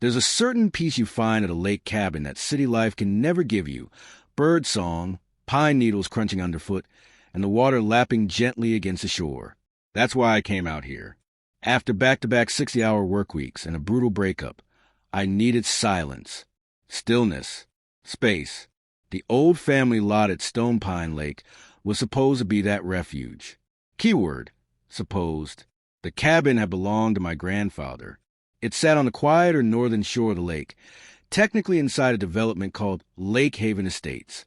There's a certain peace you find at a lake cabin that city life can never give you. Bird song, pine needles crunching underfoot, and the water lapping gently against the shore. That's why I came out here. After back-to-back 60-hour work weeks and a brutal breakup, I needed silence, stillness, space. The old family lot at Stone Pine Lake was supposed to be that refuge. Keyword, supposed. The cabin had belonged to my grandfather. It sat on the quieter northern shore of the lake, technically inside a development called Lake Haven Estates.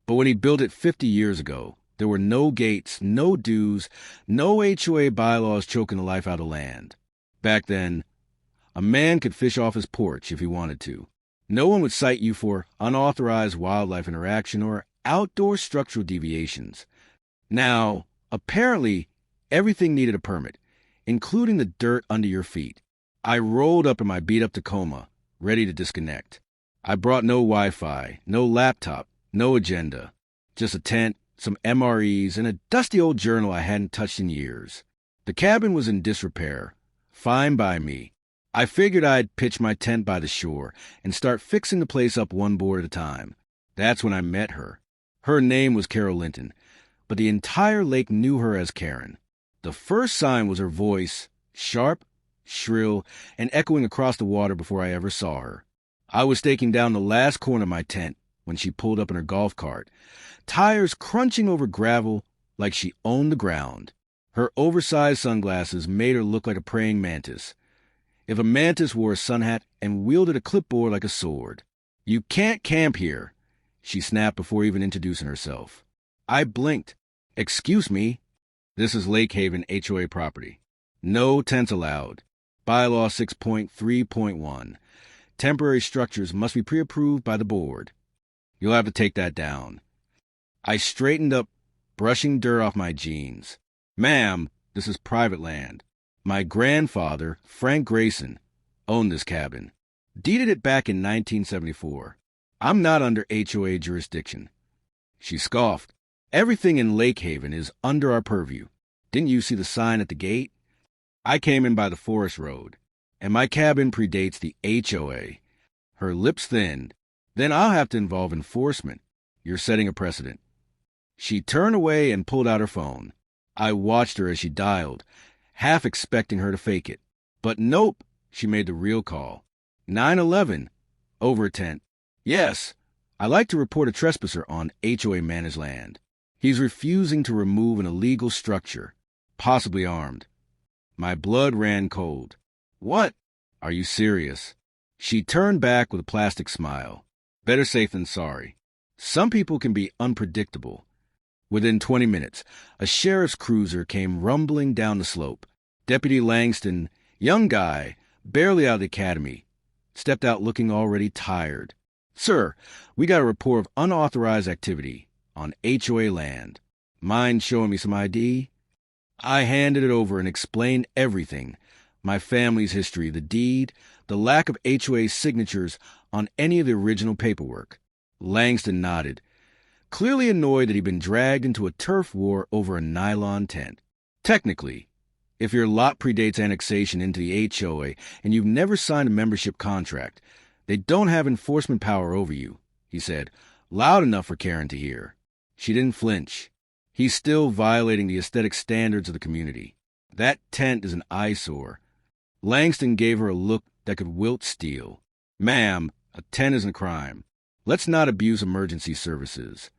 But when he built it 50 years ago, there were no gates, no dues, no HOA bylaws choking the life out of land. Back then, a man could fish off his porch if he wanted to. No one would cite you for unauthorized wildlife interaction or outdoor structural deviations. Now, apparently, everything needed a permit, including the dirt under your feet. I rolled up in my beat-up Tacoma, ready to disconnect. I brought no Wi-Fi, no laptop, no agenda, just a tent, some MREs, and a dusty old journal I hadn't touched in years. The cabin was in disrepair. Fine by me. I figured I'd pitch my tent by the shore and start fixing the place up one board at a time. That's when I met her. Her name was Carol Linton, but the entire lake knew her as Karen. The first sign was her voice, sharp, shrill, and echoing across the water before I ever saw her. I was staking down the last corner of my tent when she pulled up in her golf cart, tires crunching over gravel like she owned the ground. Her oversized sunglasses made her look like a praying mantis. If a mantis wore a sun hat and wielded a clipboard like a sword. "You can't camp here," she snapped before even introducing herself. I blinked. "Excuse me. This is Lake Haven HOA property. No tents allowed. Bylaw 6.3.1. Temporary structures must be pre-approved by the board. You'll have to take that down." I straightened up, brushing dirt off my jeans. "Ma'am, this is private land. My grandfather, Frank Grayson, owned this cabin. Deeded it back in 1974. I'm not under HOA jurisdiction." She scoffed. "Everything in Lake Haven is under our purview. Didn't you see the sign at the gate? I came in by the forest road, and my cabin predates the HOA." Her lips thinned. "Then I'll have to involve enforcement. You're setting a precedent." She turned away and pulled out her phone. I watched her as she dialed, half expecting her to fake it. But nope, she made the real call. 911. Over a tent. "Yes, I'd like to report a trespasser on HOA managed land. He's refusing to remove an illegal structure, possibly armed." My blood ran cold. "What? Are you serious?" She turned back with a plastic smile. "Better safe than sorry. Some people can be unpredictable." Within 20 minutes, a sheriff's cruiser came rumbling down the slope. Deputy Langston, young guy, barely out of the academy, stepped out looking already tired. "Sir, we got a report of unauthorized activity on HOA land. Mind showing me some ID?" I handed it over and explained everything. My family's history, the deed, the lack of HOA signatures on any of the original paperwork. Langston nodded, clearly annoyed that he'd been dragged into a turf war over a nylon tent. "Technically, if your lot predates annexation into the HOA and you've never signed a membership contract, they don't have enforcement power over you," he said, loud enough for Karen to hear. She didn't flinch. "He's still violating the aesthetic standards of the community. That tent is an eyesore." Langston gave her a look that could wilt steel. "Ma'am, a tent isn't a crime. Let's not abuse emergency services."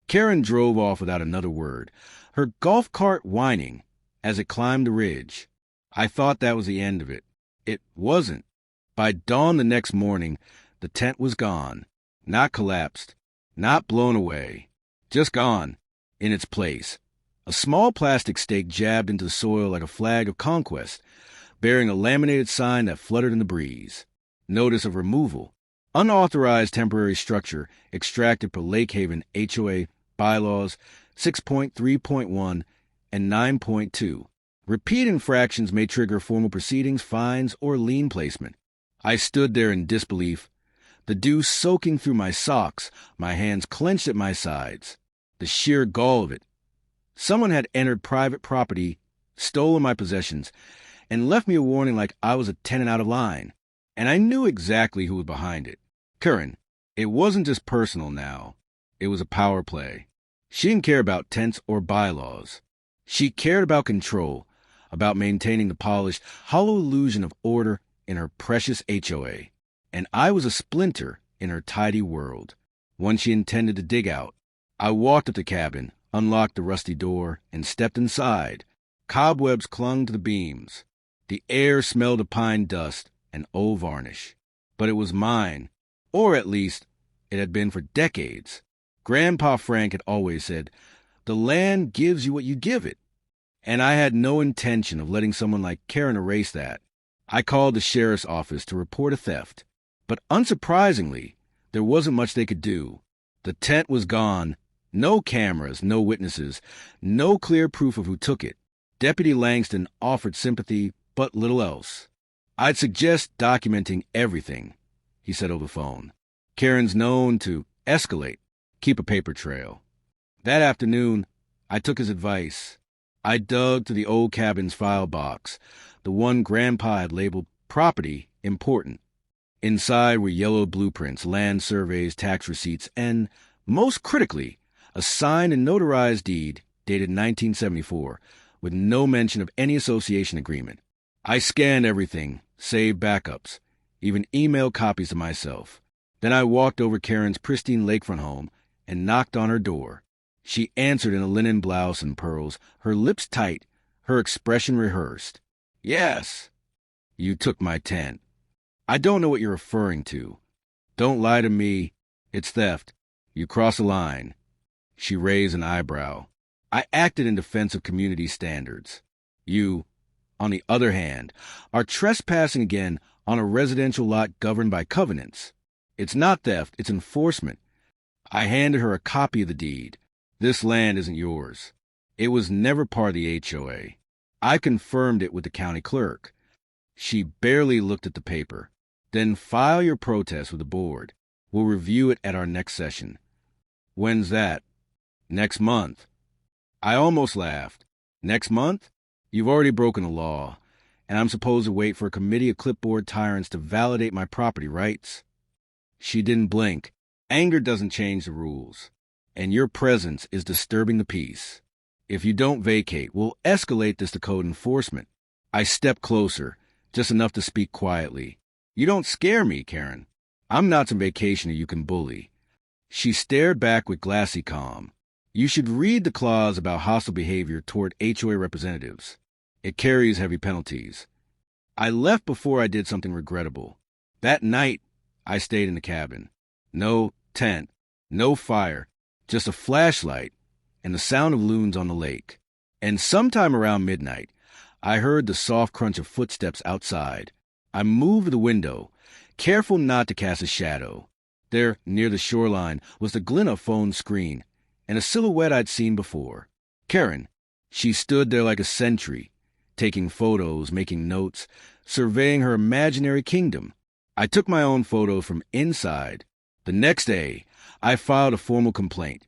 Karen drove off without another word, her golf cart whining as it climbed the ridge. I thought that was the end of it. It wasn't. By dawn the next morning, the tent was gone. Not collapsed. Not blown away. Just gone. In its place, a small plastic stake jabbed into the soil like a flag of conquest, bearing a laminated sign that fluttered in the breeze. Notice of removal. Unauthorized temporary structure extracted per Lake Haven HOA bylaws 6.3.1 and 9.2. Repeat infractions may trigger formal proceedings, fines, or lien placement. I stood there in disbelief, the dew soaking through my socks, my hands clenched at my sides. The sheer gall of it. Someone had entered private property, stolen my possessions, and left me a warning like I was a tenant out of line. And I knew exactly who was behind it. Curran. It wasn't just personal now. It was a power play. She didn't care about tents or bylaws. She cared about control, about maintaining the polished, hollow illusion of order in her precious HOA. And I was a splinter in her tidy world, one she intended to dig out. I walked up the cabin, unlocked the rusty door, and stepped inside. Cobwebs clung to the beams. The air smelled of pine dust and old varnish. But it was mine, or at least it had been for decades. Grandpa Frank had always said, "The land gives you what you give it." And I had no intention of letting someone like Karen erase that. I called the sheriff's office to report a theft. But unsurprisingly, there wasn't much they could do. The tent was gone. No cameras, no witnesses, no clear proof of who took it. Deputy Langston offered sympathy, but little else. "I'd suggest documenting everything," he said over the phone. "Karen's known to escalate. Keep a paper trail." That afternoon, I took his advice. I dug through the old cabin's file box, the one Grandpa had labeled property important. Inside were yellowed blueprints, land surveys, tax receipts, and, most critically, a signed and notarized deed dated 1974, with no mention of any association agreement. I scanned everything, saved backups, even emailed copies to myself. Then I walked over Karen's pristine lakefront home and knocked on her door. She answered in a linen blouse and pearls, her lips tight, her expression rehearsed. "Yes." "You took my tent." "I don't know what you're referring to." "Don't lie to me. It's theft. You cross a line." She raised an eyebrow. I acted in defense of community standards. "You, on the other hand, are trespassing again on a residential lot governed by covenants. It's not theft, it's enforcement." I handed her a copy of the deed. "This land isn't yours. It was never part of the HOA. I confirmed it with the county clerk." She barely looked at the paper. "Then file your protest with the board. We'll review it at our next session." "When's that?" "Next month." I almost laughed. "Next month? You've already broken the law, and I'm supposed to wait for a committee of clipboard tyrants to validate my property rights?" She didn't blink. "Anger doesn't change the rules, and your presence is disturbing the peace. If you don't vacate, we'll escalate this to code enforcement." I stepped closer, just enough to speak quietly. "You don't scare me, Karen. I'm not some vacationer you can bully." She stared back with glassy calm. "You should read the clause about hostile behavior toward HOA representatives. It carries heavy penalties." I left before I did something regrettable. That night, I stayed in the cabin. No tent, no fire, just a flashlight and the sound of loons on the lake. And sometime around midnight, I heard the soft crunch of footsteps outside. I moved to the window, careful not to cast a shadow. There, near the shoreline, was the glint of phone screen, and a silhouette I'd seen before. Karen. She stood there like a sentry, taking photos, making notes, surveying her imaginary kingdom. I took my own photo from inside. The next day, I filed a formal complaint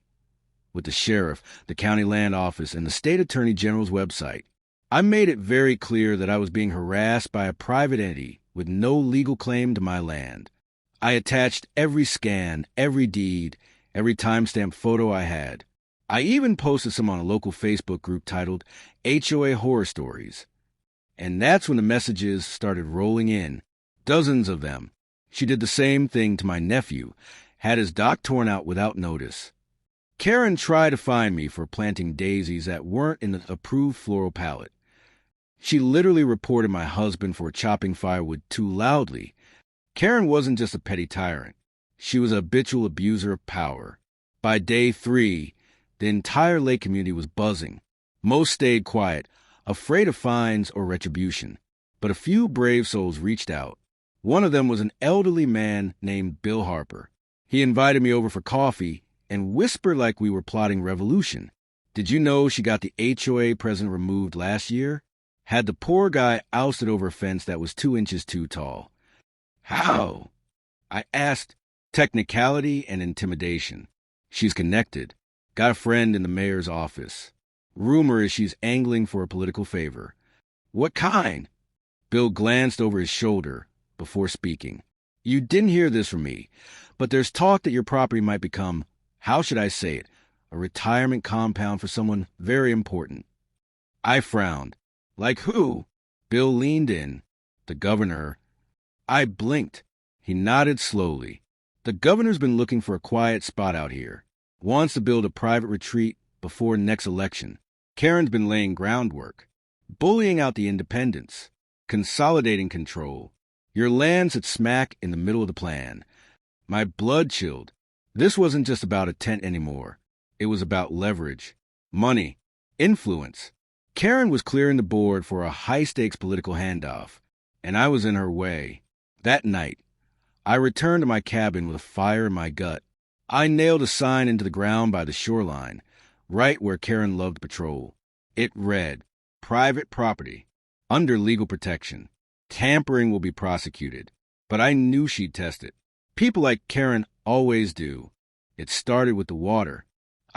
with the sheriff, the county land office, and the state attorney general's website. I made it very clear that I was being harassed by a private entity with no legal claim to my land. I attached every scan, every deed, every timestamp photo I had. I even posted some on a local Facebook group titled HOA Horror Stories. And that's when the messages started rolling in. Dozens of them. She did the same thing to my nephew, had his dock torn out without notice. Karen tried to find me for planting daisies that weren't in the approved floral palette. She literally reported my husband for chopping firewood too loudly. Karen wasn't just a petty tyrant. She was a habitual abuser of power. By day 3, the entire lake community was buzzing. Most stayed quiet, afraid of fines or retribution. But a few brave souls reached out. One of them was an elderly man named Bill Harper. He invited me over for coffee and whispered like we were plotting revolution. "Did you know she got the HOA president removed last year? Had the poor guy ousted over a fence that was 2 inches too tall." "How?" I asked. "Technicality and intimidation. She's connected. Got a friend in the mayor's office. Rumor is she's angling for a political favor." "What kind?" Bill glanced over his shoulder, before speaking. You didn't hear this from me, but there's talk that your property might become, how should I say it, a retirement compound for someone very important. I frowned. Like who? Bill leaned in. The governor. I blinked. He nodded slowly. The governor's been looking for a quiet spot out here. Wants to build a private retreat before next election. Karen's been laying groundwork. Bullying out the independents. Consolidating control. Your land sits smack in the middle of the plan. My blood chilled. This wasn't just about a tent anymore. It was about leverage, money, influence. Karen was clearing the board for a high-stakes political handoff, and I was in her way. That night, I returned to my cabin with a fire in my gut. I nailed a sign into the ground by the shoreline, right where Karen loved to patrol. It read, "Private property, under legal protection. Tampering will be prosecuted." But I knew she'd test it. People like Karen always do. It started with the water.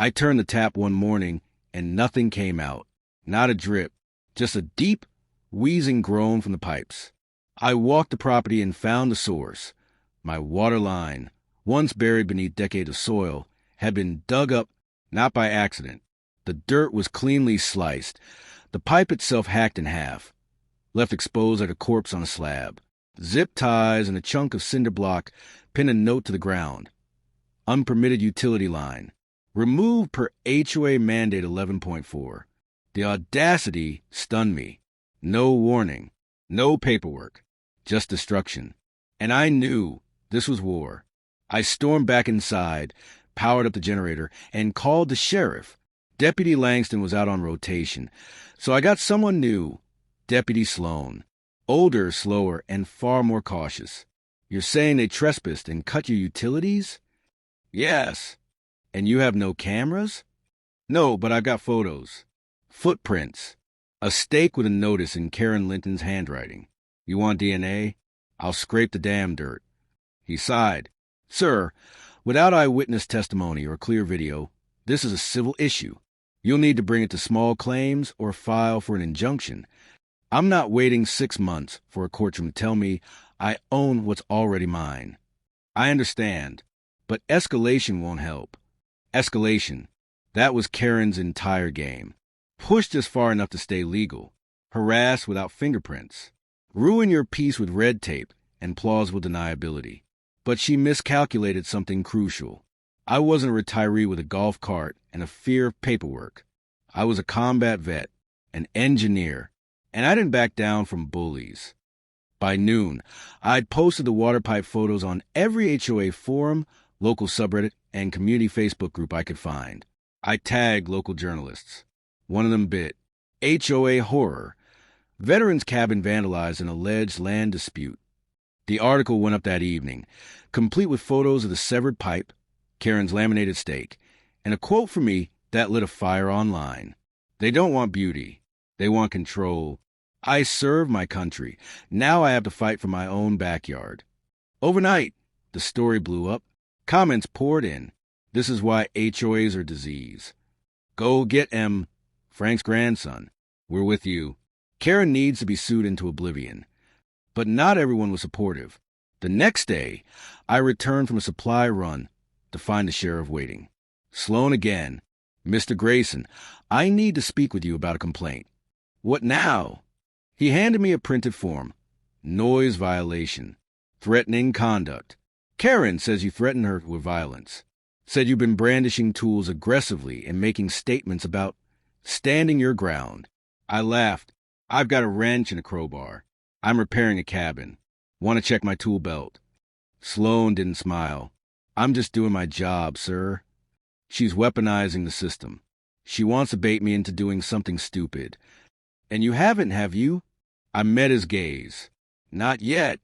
I turned the tap one morning, and nothing came out. Not a drip, just a deep, wheezing groan from the pipes. I walked the property and found the source. My water line, once buried beneath decades of soil, had been dug up, not by accident. The dirt was cleanly sliced, the pipe itself hacked in half, left exposed like a corpse on a slab. Zip ties and a chunk of cinder block pinned a note to the ground. Unpermitted utility line. Removed per HOA mandate 11.4. The audacity stunned me. No warning. No paperwork. Just destruction. And I knew this was war. I stormed back inside, powered up the generator, and called the sheriff. Deputy Langston was out on rotation, so I got someone new, Deputy Sloan. Older, slower, and far more cautious. You're saying they trespassed and cut your utilities? Yes. And you have no cameras? No, but I've got photos. Footprints. A stake with a notice in Karen Linton's handwriting. You want DNA? I'll scrape the damn dirt. He sighed. Sir, without eyewitness testimony or clear video, this is a civil issue. You'll need to bring it to small claims or file for an injunction. I'm not waiting 6 months for a courtroom to tell me I own what's already mine. I understand, but escalation won't help. Escalation. That was Karen's entire game. Push just far enough to stay legal. Harass without fingerprints. Ruin your peace with red tape and plausible deniability. But she miscalculated something crucial. I wasn't a retiree with a golf cart and a fear of paperwork. I was a combat vet, an engineer, and I didn't back down from bullies. By noon, I'd posted the water pipe photos on every HOA forum, local subreddit, and community Facebook group I could find. I tagged local journalists. One of them bit. HOA horror. Veterans cabin vandalized in alleged land dispute. The article went up that evening, complete with photos of the severed pipe, Karen's laminated stake, and a quote from me that lit a fire online. They don't want beauty. They want control. I serve my country. Now I have to fight for my own backyard. Overnight, the story blew up. Comments poured in. This is why HOAs are disease. Go get M, Frank's grandson. We're with you. Karen needs to be sued into oblivion. But not everyone was supportive. The next day, I returned from a supply run to find the sheriff waiting. Sloan again. Mr. Grayson, I need to speak with you about a complaint. What now? He handed me a printed form. Noise violation. Threatening conduct. Karen says you threatened her with violence. Said you've been brandishing tools aggressively and making statements about standing your ground. I laughed. I've got a wrench and a crowbar. I'm repairing a cabin. Want to check my tool belt. Sloan didn't smile. I'm just doing my job, sir. She's weaponizing the system. She wants to bait me into doing something stupid. And you haven't, have you? I met his gaze. Not yet.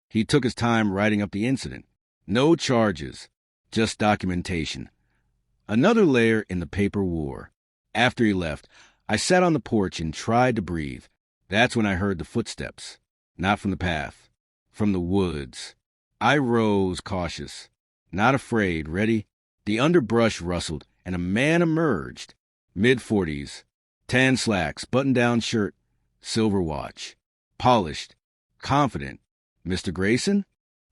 He took his time writing up the incident. No charges, just documentation. Another layer in the paper war. After he left, I sat on the porch and tried to breathe. That's when I heard the footsteps. Not from the path, from the woods. I rose, cautious, not afraid, ready. The underbrush rustled, and a man emerged. Mid-40s, tan slacks, button-down shirt, silver watch. Polished, confident, Mr. Grayson?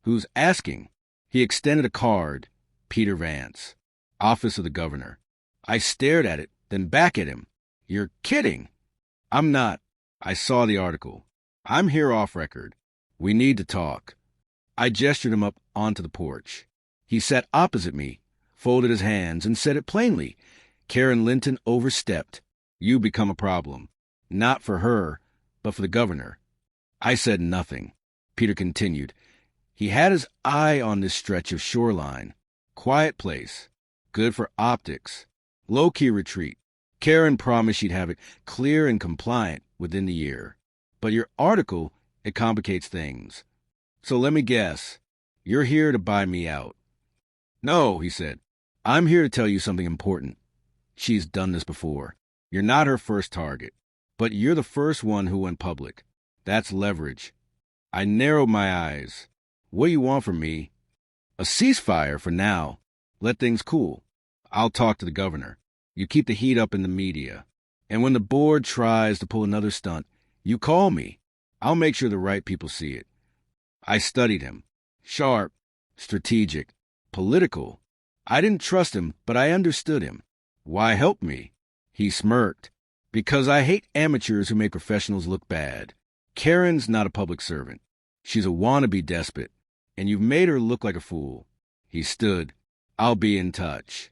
Who's asking? He extended a card. Peter Vance. Office of the Governor. I stared at it, then back at him. You're kidding. I'm not. I saw the article. I'm here off record. We need to talk. I gestured him up onto the porch. He sat opposite me, folded his hands, and said it plainly. Karen Linton overstepped. You become a problem. Not for her, but for the governor. I said nothing. Peter continued. He had his eye on this stretch of shoreline. Quiet place. Good for optics. Low-key retreat. Karen promised she'd have it clear and compliant within the year. But your article, it complicates things. So let me guess. You're here to buy me out. No, he said. I'm here to tell you something important. She's done this before. You're not her first target. But you're the first one who went public. That's leverage. I narrowed my eyes. What do you want from me? A ceasefire for now. Let things cool. I'll talk to the governor. You keep the heat up in the media. And when the board tries to pull another stunt, you call me. I'll make sure the right people see it. I studied him. Sharp, strategic, political. I didn't trust him, but I understood him. Why help me? He smirked. Because I hate amateurs who make professionals look bad. Karen's not a public servant. She's a wannabe despot, and you've made her look like a fool. He stood. I'll be in touch.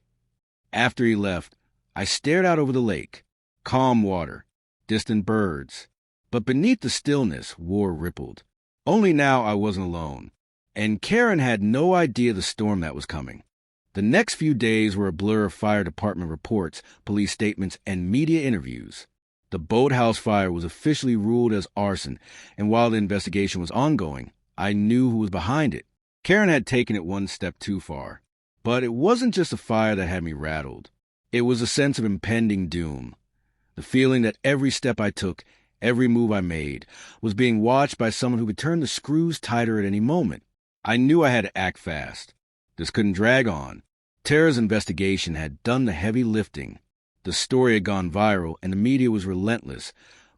After he left, I stared out over the lake. Calm water, distant birds. But beneath the stillness, war rippled. Only now I wasn't alone. And Karen had no idea the storm that was coming. The next few days were a blur of fire department reports, police statements, and media interviews. The boathouse fire was officially ruled as arson, and while the investigation was ongoing, I knew who was behind it. Karen had taken it one step too far. But it wasn't just a fire that had me rattled. It was a sense of impending doom. The feeling that every step I took, every move I made, was being watched by someone who could turn the screws tighter at any moment. I knew I had to act fast. This couldn't drag on. Tara's investigation had done the heavy lifting. The story had gone viral, and the media was relentless.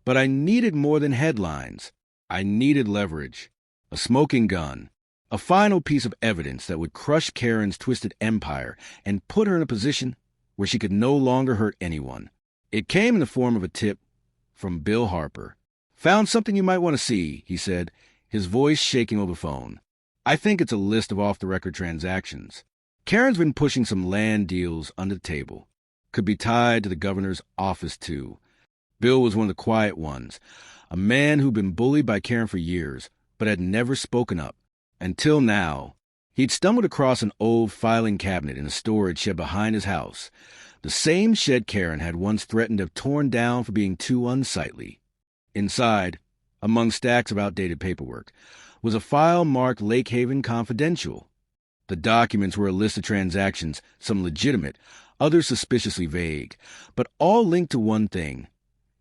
But I needed more than headlines. I needed leverage. A smoking gun. A final piece of evidence that would crush Karen's twisted empire and put her in a position where she could no longer hurt anyone. It came in the form of a tip from Bill Harper. Found something you might want to see, he said, his voice shaking over the phone. I think it's a list of off-the-record transactions. Karen's been pushing some land deals under the table. Could be tied to the governor's office, too. Bill was one of the quiet ones, a man who'd been bullied by Karen for years, but had never spoken up. Until now, he'd stumbled across an old filing cabinet in a storage shed behind his house, the same shed Karen had once threatened to have torn down for being too unsightly. Inside, among stacks of outdated paperwork, was a file marked Lake Haven Confidential. The documents were a list of transactions, some legitimate, others suspiciously vague, but all linked to one thing: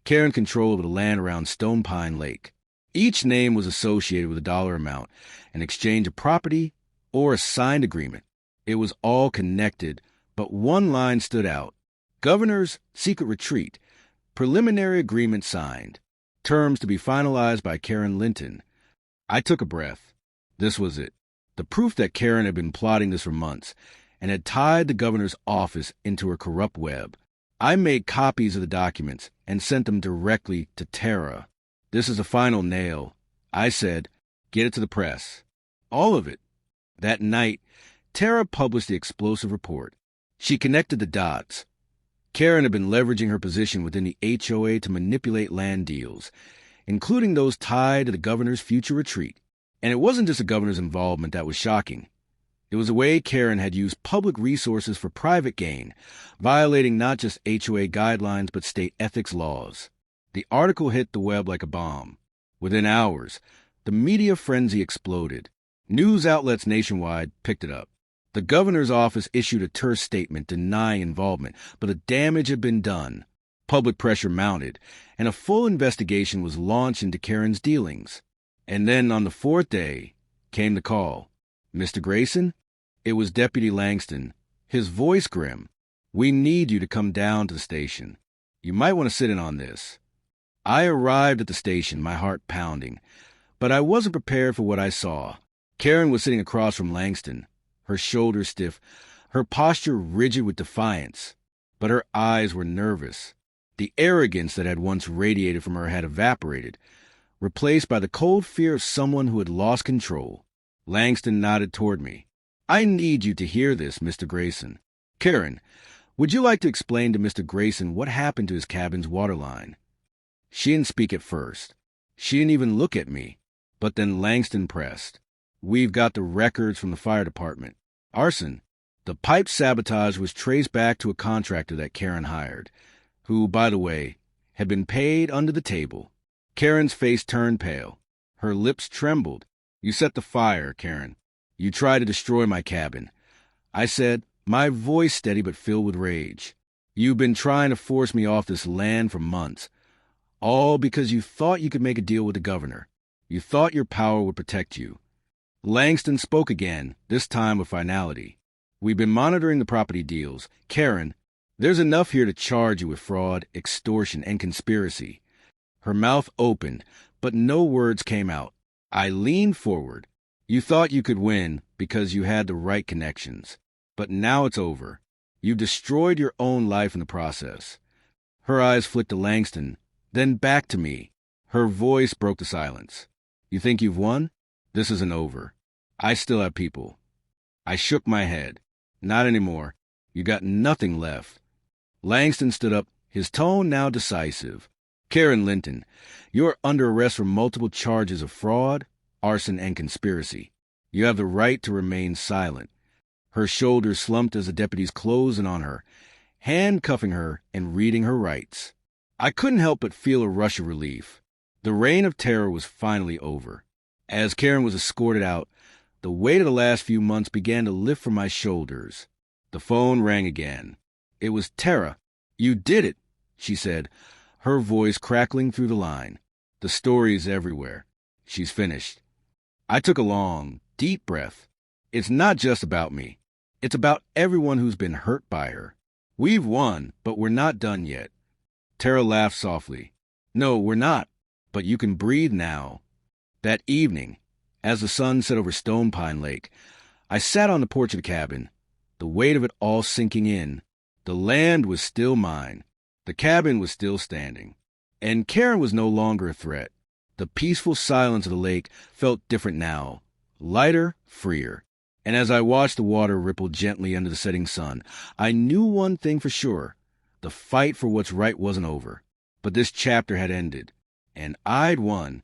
Karen's control of the land around Stone Pine Lake. Each name was associated with a dollar amount, an exchange of property, or a signed agreement. It was all connected, but one line stood out. Governor's secret retreat. Preliminary agreement signed. Terms to be finalized by Karen Linton. I took a breath. This was it. The proof that Karen had been plotting this for months and had tied the governor's office into her corrupt web. I made copies of the documents and sent them directly to Tara. This is the final nail. I said, get it to the press. All of it. That night, Tara published the explosive report. She connected the dots. Karen had been leveraging her position within the HOA to manipulate land deals, including those tied to the governor's future retreat. And it wasn't just the governor's involvement that was shocking. It was the way Karen had used public resources for private gain, violating not just HOA guidelines but state ethics laws. The article hit the web like a bomb. Within hours, the media frenzy exploded. News outlets nationwide picked it up. The governor's office issued a terse statement denying involvement, but the damage had been done. Public pressure mounted, and a full investigation was launched into Karen's dealings. And then on the fourth day came the call. Mr. Grayson? It was Deputy Langston, his voice grim. We need you to come down to the station. You might want to sit in on this. I arrived at the station, my heart pounding. But I wasn't prepared for what I saw. Karen was sitting across from Langston, her shoulders stiff, her posture rigid with defiance. But her eyes were nervous. The arrogance that had once radiated from her had evaporated, replaced by the cold fear of someone who had lost control. Langston nodded toward me. "I need you to hear this, Mr. Grayson. Karen, would you like to explain to Mr. Grayson what happened to his cabin's water line?" She didn't speak at first. She didn't even look at me. But then Langston pressed. "We've got the records from the fire department. Arson. The pipe sabotage was traced back to a contractor that Karen hired, who, by the way, had been paid under the table." Karen's face turned pale. Her lips trembled. "You set the fire, Karen. You tried to destroy my cabin," I said, my voice steady but filled with rage. "You've been trying to force me off this land for months, all because you thought you could make a deal with the governor. You thought your power would protect you." Langston spoke again, this time with finality. "We've been monitoring the property deals. Karen, there's enough here to charge you with fraud, extortion, and conspiracy." Her mouth opened, but no words came out. I leaned forward. "You thought you could win because you had the right connections. But now it's over. You've destroyed your own life in the process." Her eyes flicked to Langston, then back to me. Her voice broke the silence. "You think you've won? This isn't over. I still have people." I shook my head. "Not anymore. You got nothing left." Langston stood up, his tone now decisive. "Karen Linton, you're under arrest for multiple charges of fraud, arson, and conspiracy. You have the right to remain silent." Her shoulders slumped as the deputies closed in on her, handcuffing her and reading her rights. I couldn't help but feel a rush of relief. The reign of terror was finally over. As Karen was escorted out, the weight of the last few months began to lift from my shoulders. The phone rang again. It was Tara. "You did it," she said, her voice crackling through the line. "The story's everywhere. She's finished." I took a long, deep breath. It's not just about me. It's about everyone who's been hurt by her. We've won, but we're not done yet. Tara laughed softly. "No, we're not. But you can breathe now." That evening, as the sun set over Stone Pine Lake, I sat on the porch of the cabin, the weight of it all sinking in. The land was still mine. The cabin was still standing. And Karen was no longer a threat. The peaceful silence of the lake felt different now, lighter, freer. And as I watched the water ripple gently under the setting sun, I knew one thing for sure. The fight for what's right wasn't over. But this chapter had ended, and I'd won.